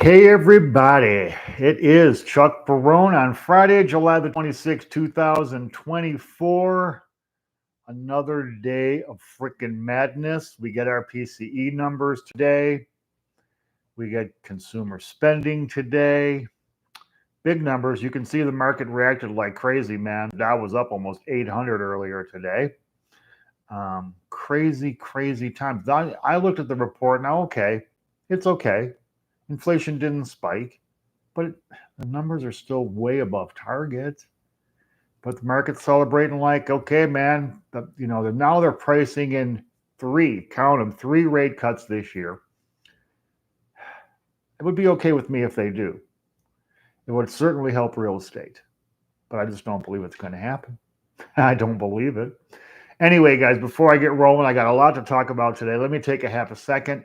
Hey everybody, it is Chuck Barone on Friday, July the 26th, 2024. Another day of freaking madness. We get our PCE numbers today. We get consumer spending today. Big numbers. You can see the market reacted like crazy, man. Dow was up almost 800 earlier today. Crazy times. I looked at the report. Now, okay, it's okay. Inflation didn't spike, but the numbers are still way above target. But the market's celebrating like, okay, man, now they're pricing in count them, three rate cuts this year. It would be okay with me if they do. It would certainly help real estate, but I just don't believe it's going to happen. I don't believe it. Anyway, guys, before I get rolling, I got a lot to talk about today. Let me take a half a second.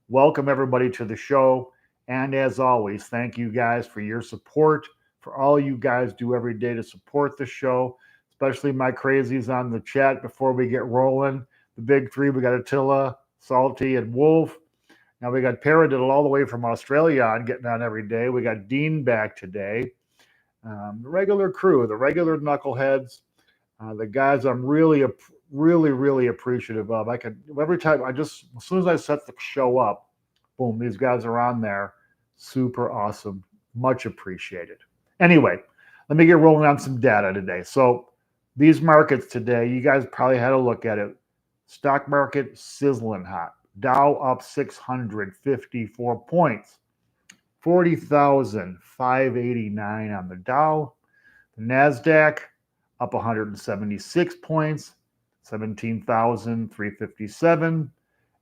Welcome everybody to the show. And as always, thank you guys for your support, for all you guys do every day to support the show, especially my crazies on the chat before we get rolling. The big three, we got Attila, Salty, and Wolf. Now we got Paradiddle all the way from Australia on getting on every day. We got Dean back today. The regular crew, the regular knuckleheads, the guys I'm really appreciative of. Every time as soon as I set the show up, boom, these guys are on there. Super awesome. Much appreciated. Anyway, let me get rolling on some data today. So these markets today, you guys probably had a look at it. Stock market sizzling hot. Dow up 654 points. 40,589 on the Dow. The NASDAQ up 176 points. 17,357.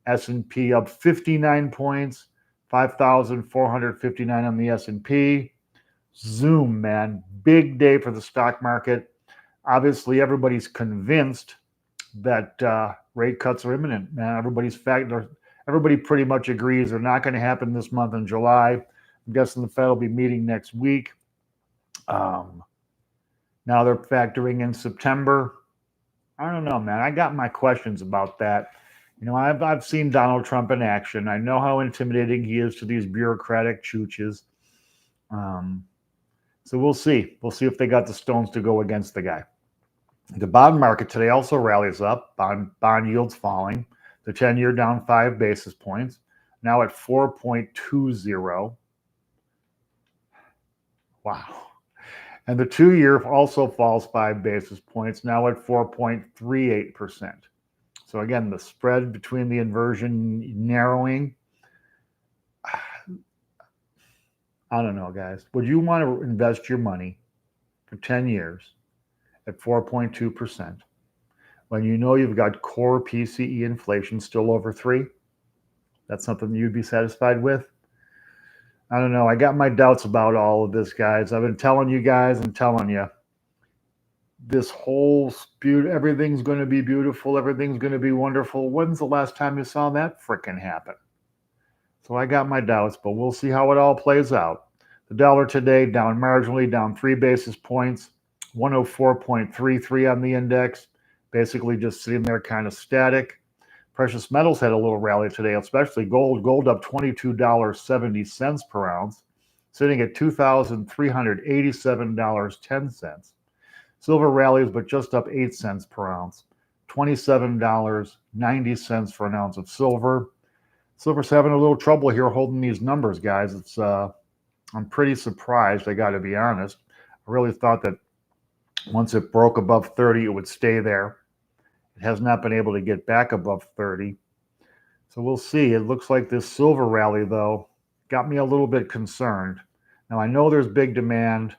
S&P up 59 points, 5,459 on the S&P. Zoom, man, big day for the stock market. Obviously, everybody's convinced that rate cuts are imminent, man. Everybody pretty much agrees they're not going to happen this month in July. I'm guessing the Fed will be meeting next week. Now they're factoring in September. I don't know, man. I got my questions about that. I've seen Donald Trump in action. I know how intimidating he is to these bureaucratic chooches. So we'll see. We'll see if they got the stones to go against the guy. The bond market today also rallies up. Bond yields falling. The 10-year down 5 basis points, now at 4.20. Wow. And the 2-year also falls 5 basis points, now at 4.38%. So again, the spread between the inversion narrowing. I don't know, guys. Would you want to invest your money for 10 years at 4.2% when you know you've got core PCE inflation still over 3? That's something you'd be satisfied with? I don't know. I got my doubts about all of this, guys. I've been telling you guys and telling you. This whole everything's going to be beautiful, everything's going to be wonderful. When's the last time you saw that frickin' happen? So I got my doubts, but we'll see how it all plays out. The dollar today down marginally, down 3 basis points, 104.33 on the index, basically just sitting there kind of static. Precious metals had a little rally today, especially gold. Gold up $22.70 per ounce, sitting at $2,387.10. Silver rallies, but just up 8 cents per ounce, $27.90 for an ounce of silver. Silver's having a little trouble here holding these numbers, guys. I'm pretty surprised, I got to be honest. I really thought that once it broke above 30, it would stay there. It has not been able to get back above 30. So we'll see. It looks like this silver rally, though, got me a little bit concerned. Now, I know there's big demand.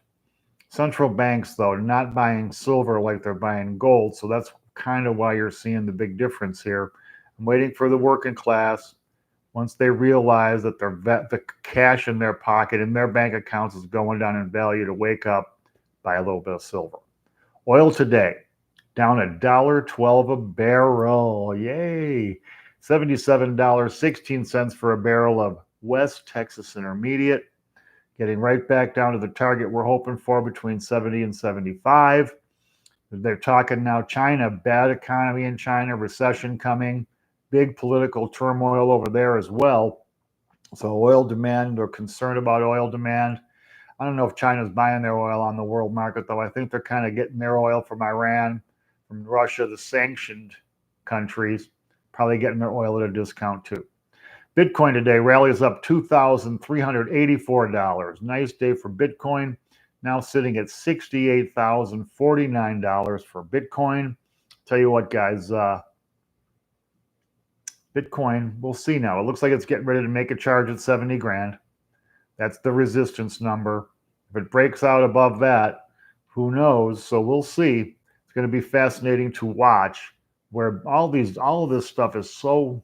Central banks, though, not buying silver like they're buying gold. So that's kind of why you're seeing the big difference here. I'm waiting for the working class, once they realize that the cash in their pocket, in their bank accounts is going down in value, to wake up, buy a little bit of silver. Oil today, down $1.12 a barrel. Yay. $77.16 for a barrel of West Texas Intermediate. Getting right back down to the target we're hoping for, between 70 and 75. They're talking now China, bad economy in China, recession coming, big political turmoil over there as well. So oil demand, they're concerned about oil demand. I don't know if China's buying their oil on the world market, though. I think they're kind of getting their oil from Iran, from Russia, the sanctioned countries, probably getting their oil at a discount too. Bitcoin today rallies up $2,384. Nice day for Bitcoin. Now sitting at $68,049 for Bitcoin. Tell you what, guys, Bitcoin, we'll see now. It looks like it's getting ready to make a charge at 70 grand. That's the resistance number. If it breaks out above that, who knows? So we'll see. It's going to be fascinating to watch where all of this stuff is so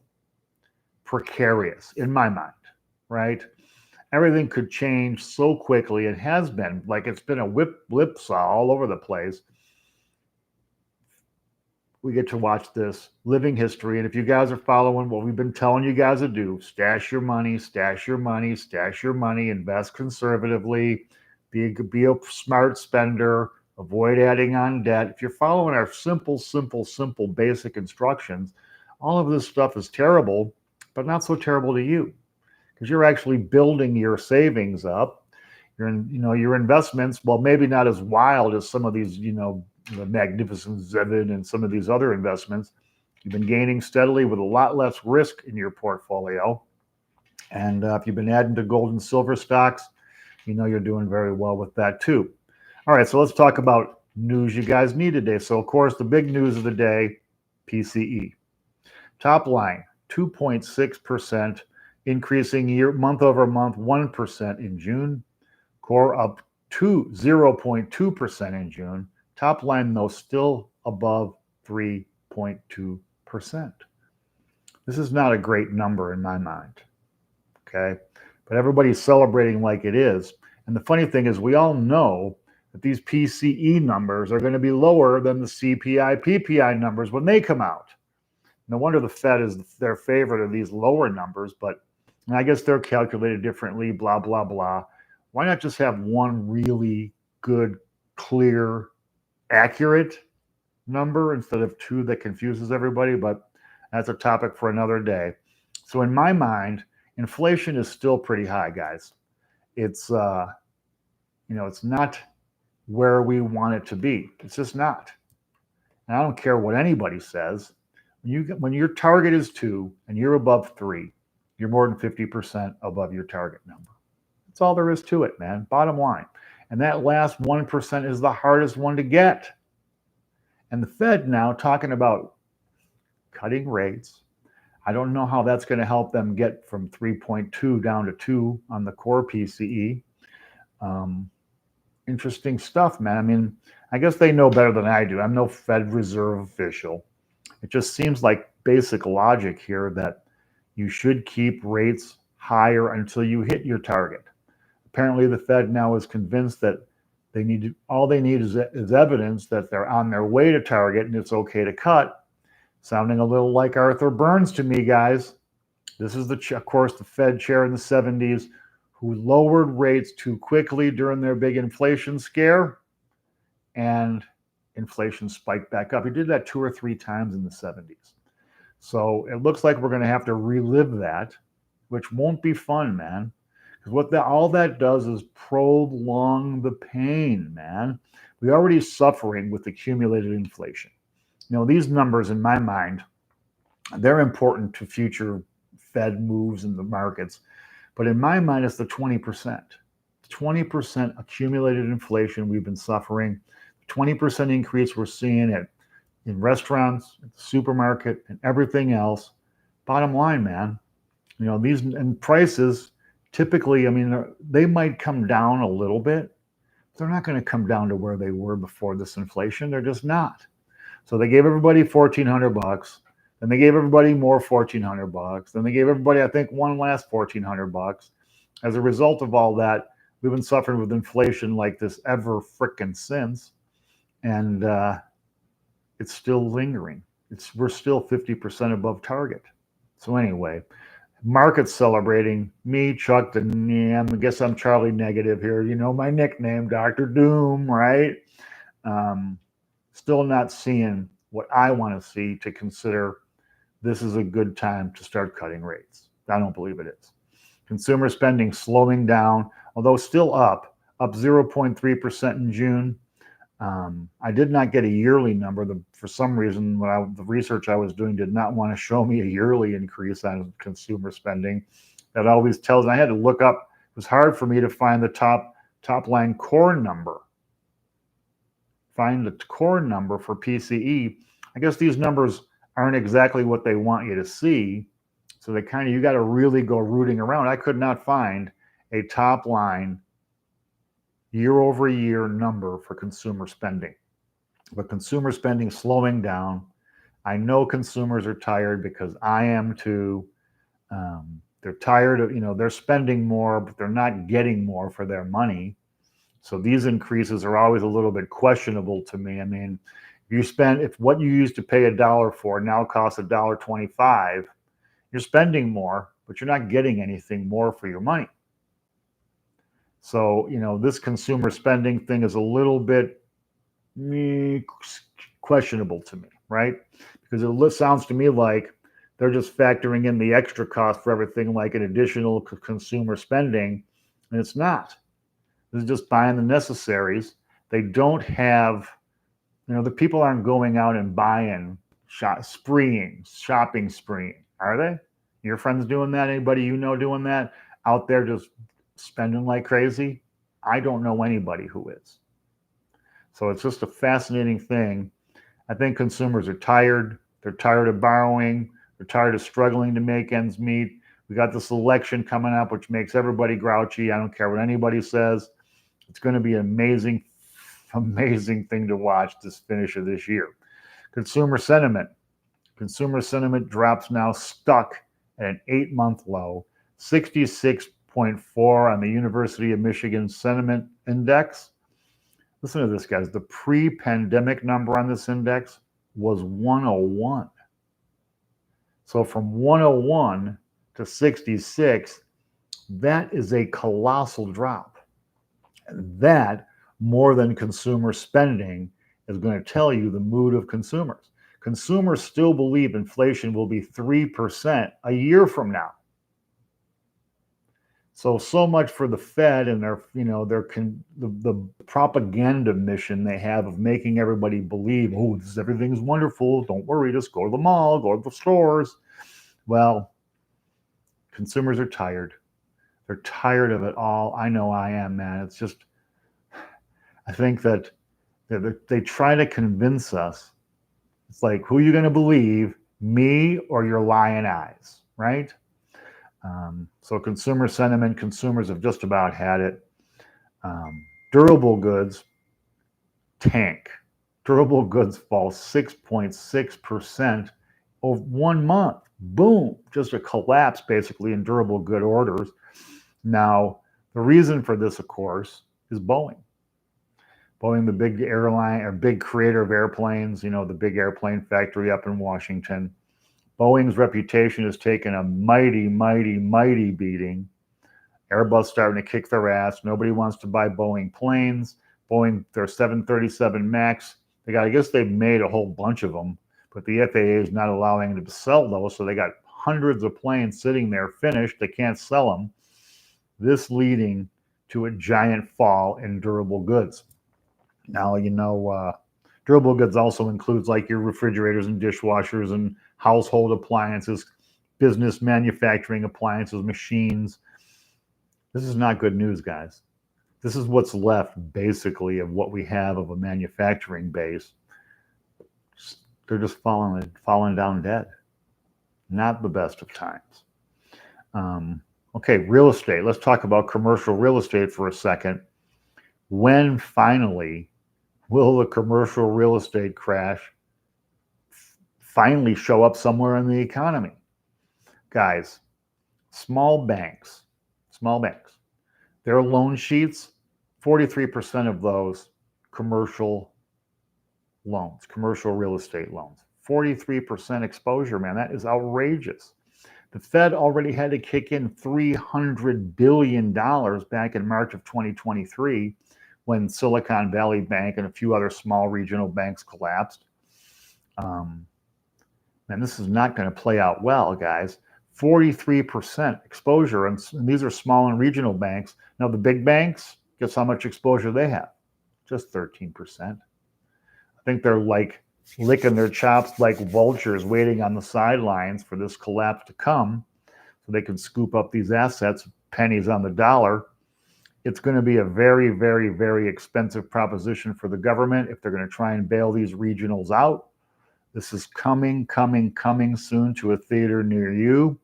precarious in my mind, right? Everything could change so quickly. It has been like it's been a whipsaw all over the place. We get to watch this living history. And if you guys are following what we've been telling you guys to do, stash your money, stash your money, stash your money, invest conservatively, be a smart spender, avoid adding on debt. If you're following our simple, basic instructions, all of this stuff is terrible, but not so terrible to you because you're actually building your savings up. Your investments, well, maybe not as wild as some of these, the Magnificent Seven and some of these other investments. You've been gaining steadily with a lot less risk in your portfolio. And if you've been adding to gold and silver stocks, you're doing very well with that too. All right, so let's talk about news you guys need today. So, of course, the big news of the day, PCE. Top line, 2.6%, increasing month over month, 1% in June. Core up to 0.2% in June. Top line, though, still above 3.2%. This is not a great number in my mind, okay? But everybody's celebrating like it is. And the funny thing is we all know that these PCE numbers are going to be lower than the CPI, PPI numbers when they come out. No wonder the Fed is their favorite of these lower numbers, but I guess they're calculated differently, blah, blah, blah. Why not just have one really good, clear, accurate number instead of two that confuses everybody? But that's a topic for another day. So in my mind, inflation is still pretty high, guys. It's it's not where we want it to be. It's just not. And I don't care what anybody says. When your target is 2 and you're above 3, you're more than 50% above your target number. That's all there is to it, man. Bottom line. And that last 1% is the hardest one to get. And the Fed now talking about cutting rates. I don't know how that's going to help them get from 3.2 down to 2 on the core PCE. Interesting stuff, man. I mean, I guess they know better than I do. I'm no Fed Reserve official. It just seems like basic logic here that you should keep rates higher until you hit your target. Apparently, the Fed now is convinced that all they need is evidence that they're on their way to target and it's okay to cut. Sounding a little like Arthur Burns to me, guys. This is, of course, the Fed chair in the 70s who lowered rates too quickly during their big inflation scare, and inflation spiked back up. He did that 2 or 3 times in the 70s. So it looks like we're going to have to relive that, which won't be fun, man. Because all that does is prolong the pain, man. We're already suffering with accumulated inflation. These numbers, in my mind, they're important to future Fed moves in the markets. But in my mind, it's the 20%. 20% accumulated inflation we've been suffering. 20% increase we're seeing in restaurants, at the supermarket, and everything else. Bottom line, man, these and prices typically, I mean, they might come down a little bit. They're not going to come down to where they were before this inflation. They're just not. So they gave everybody $1,400. Then they gave everybody more $1,400. Then they gave everybody, I think, one last $1,400. As a result of all that, we've been suffering with inflation like this ever frickin' since. And it's still lingering. We're still 50% above target. So anyway, market's celebrating. Me, Chuck, I guess I'm Charlie Negative here. My nickname, Dr. Doom, right? Still not seeing what I want to see to consider this is a good time to start cutting rates. I don't believe it is. Consumer spending slowing down, although still up 0.3% in June. I did not get a yearly number. For some reason, the research I was doing did not want to show me a yearly increase on consumer spending. That always tells, I had to look up, it was hard for me to find the top line core number. Find the core number for PCE. I guess these numbers aren't exactly what they want you to see. So you got to really go rooting around. I could not find a top line year over year number for consumer spending. But consumer spending slowing down. I know consumers are tired because I am too. They're tired of, they're spending more, but they're not getting more for their money. So these increases are always a little bit questionable to me. I mean, if what you used to pay $1 for now costs $1.25, you're spending more, but you're not getting anything more for your money. So, this consumer spending thing is a little bit questionable to me, right? Because it sounds to me like they're just factoring in the extra cost for everything like an additional consumer spending, and it's not. This is just buying the necessaries. They don't have, the people aren't going out and buying, shopping spreeing, are they? Your friends doing that? Anybody doing that? Out there just spending like crazy? I don't know anybody who is. So it's just a fascinating thing. I think consumers are tired. They're tired of borrowing. They're tired of struggling to make ends meet. We got this election coming up, which makes everybody grouchy. I don't care what anybody says. It's going to be an amazing thing to watch this finish of this year. Consumer sentiment. Consumer sentiment drops now, stuck at an 8-month low, 66.4 on the University of Michigan Sentiment Index. Listen to this, guys. The pre-pandemic number on this index was 101. So from 101 to 66, that is a colossal drop. And that, more than consumer spending, is going to tell you the mood of consumers. Consumers still believe inflation will be 3% a year from now. So much for the Fed and the propaganda mission they have of making everybody believe, everything's wonderful. Don't worry, just go to the mall, go to the stores. Well, consumers are tired. They're tired of it all. I know I am, man. It's just, I think that they try to convince us. It's like, who are you going to believe, me or your lying eyes, right? So consumer sentiment, consumers have just about had it. Durable goods tank. Durable goods fall 6.6% over 1 month. Boom, just a collapse basically in durable good orders. Now, the reason for this, of course, is Boeing. Boeing, the big airline or big creator of airplanes, the big airplane factory up in Washington. Boeing's reputation has taken a mighty beating. Airbus starting to kick their ass. Nobody wants to buy Boeing planes. Boeing, their 737 MAX, I guess they've made a whole bunch of them, but the FAA is not allowing them to sell those, so they got hundreds of planes sitting there finished. They can't sell them. This leading to a giant fall in durable goods. Now, durable goods also includes like your refrigerators and dishwashers and household appliances, business manufacturing appliances, machines. This is not good news, guys. This is what's left, basically, of what we have of a manufacturing base. They're just falling down dead. Not the best of times. Okay, real estate. Let's talk about commercial real estate for a second. When finally will the commercial real estate crash finally show up somewhere in the economy? Guys, small banks, their loan sheets, 43% of those commercial loans, commercial real estate loans, 43% exposure, man. That is outrageous. The Fed already had to kick in $300 billion back in March of 2023 when Silicon Valley Bank and a few other small regional banks collapsed. And this is not going to play out well, guys. 43% exposure. And these are small and regional banks. Now, the big banks, guess how much exposure they have? Just 13%. I think they're like licking their chops like vultures waiting on the sidelines for this collapse to come so they can scoop up these assets, pennies on the dollar. It's going to be a very, very, very expensive proposition for the government if they're going to try and bail these regionals out. This is coming soon to a theater near you.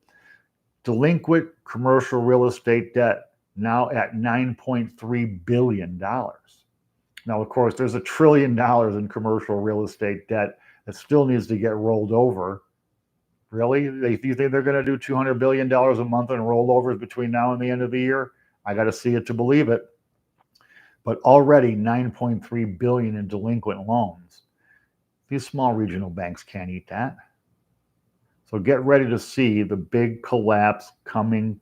Delinquent commercial real estate debt now at $9.3 billion. Now, of course, there's $1 trillion in commercial real estate debt that still needs to get rolled over. Really? If you think they're going to do $200 billion a month in rollovers between now and the end of the year, I got to see it to believe it. But already $9.3 billion in delinquent loans. These small regional banks can't eat that. So get ready to see the big collapse coming.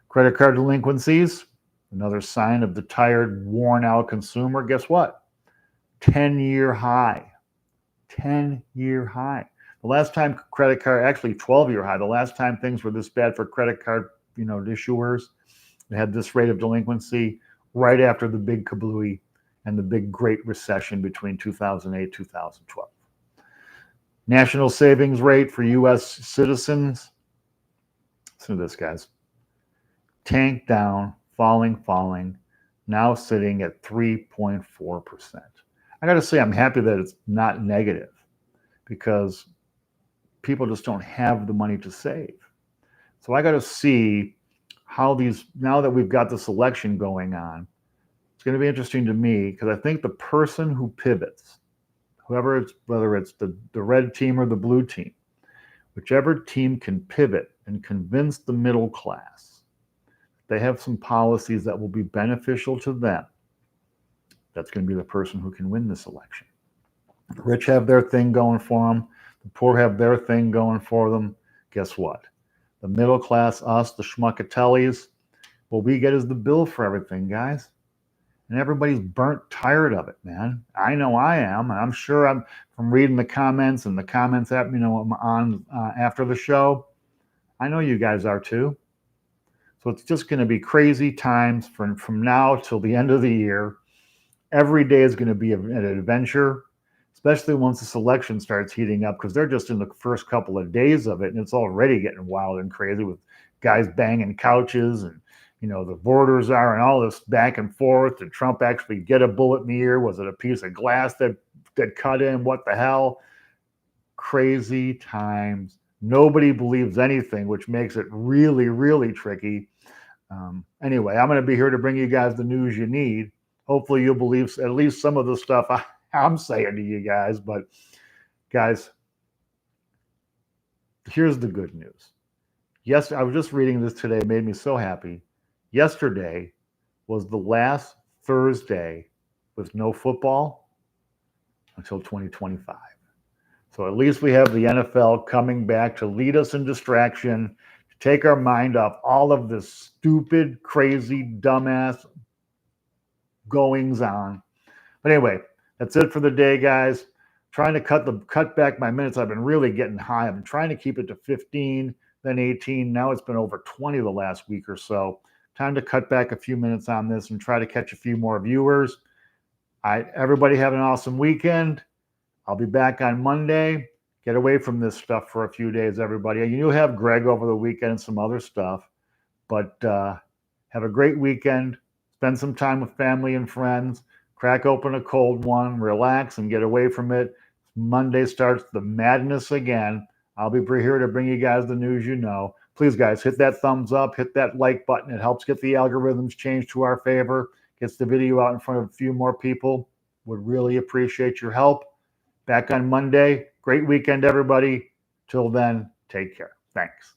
Credit card delinquencies, another sign of the tired, worn-out consumer. Guess what? 10-year high. 10-year high. The last time credit card, actually 12-year high, the last time things were this bad for credit card, issuers, they had this rate of delinquency right after the big kablooey and the big Great Recession between 2008, 2012. National savings rate for U.S. citizens. Listen to this, guys. Tanked down, falling, now sitting at 3.4%. I got to say, I'm happy that it's not negative because people just don't have the money to save. So I got to see how these, now that we've got this election going on, it's going to be interesting to me because I think the person who pivots, whether it's the red team or the blue team, whichever team can pivot and convince the middle class they have some policies that will be beneficial to them, that's going to be the person who can win this election. The rich have their thing going for them. The poor have their thing going for them. Guess what? The middle class, us, the schmuckatellis, what we get is the bill for everything, guys. And everybody's burnt tired of it, man. I know I am. And I'm sure I'm from reading the comments and the comments that, on after the show. I know you guys are too. So it's just going to be crazy times from now till the end of the year. Every day is going to be an adventure, especially once this election starts heating up, because they're just in the first couple of days of it, and it's already getting wild and crazy with guys banging couches and, the borders are and all this back and forth. Did Trump actually get a bullet in the ear? Was it a piece of glass that cut in? What the hell? Crazy times. Nobody believes anything, which makes it really, really tricky. Anyway, I'm going to be here to bring you guys the news you need. Hopefully you'll believe at least some of the stuff I'm saying to you guys. But guys, here's the good news. Yes, I was just reading this today. It made me so happy. Yesterday was the last Thursday with no football until 2025. So at least we have the NFL coming back to lead us in distraction, to take our mind off all of this stupid, crazy, dumbass goings on. But anyway, that's it for the day, guys. Trying to cut back my minutes. I've been really getting high. I've been trying to keep it to 15, then 18. Now it's been over 20 the last week or so. Time to cut back a few minutes on this and try to catch a few more viewers. Everybody have an awesome weekend. I'll be back on Monday. Get away from this stuff for a few days, everybody. You'll have Greg over the weekend and some other stuff. But have a great weekend. Spend some time with family and friends. Crack open a cold one. Relax and get away from it. Monday starts the madness again. I'll be here to bring you guys the news you know. Please, guys, hit that thumbs up. Hit that like button. It helps get the algorithms changed to our favor. Gets the video out in front of a few more people. Would really appreciate your help. Back on Monday. Great weekend, everybody. Till then, take care. Thanks.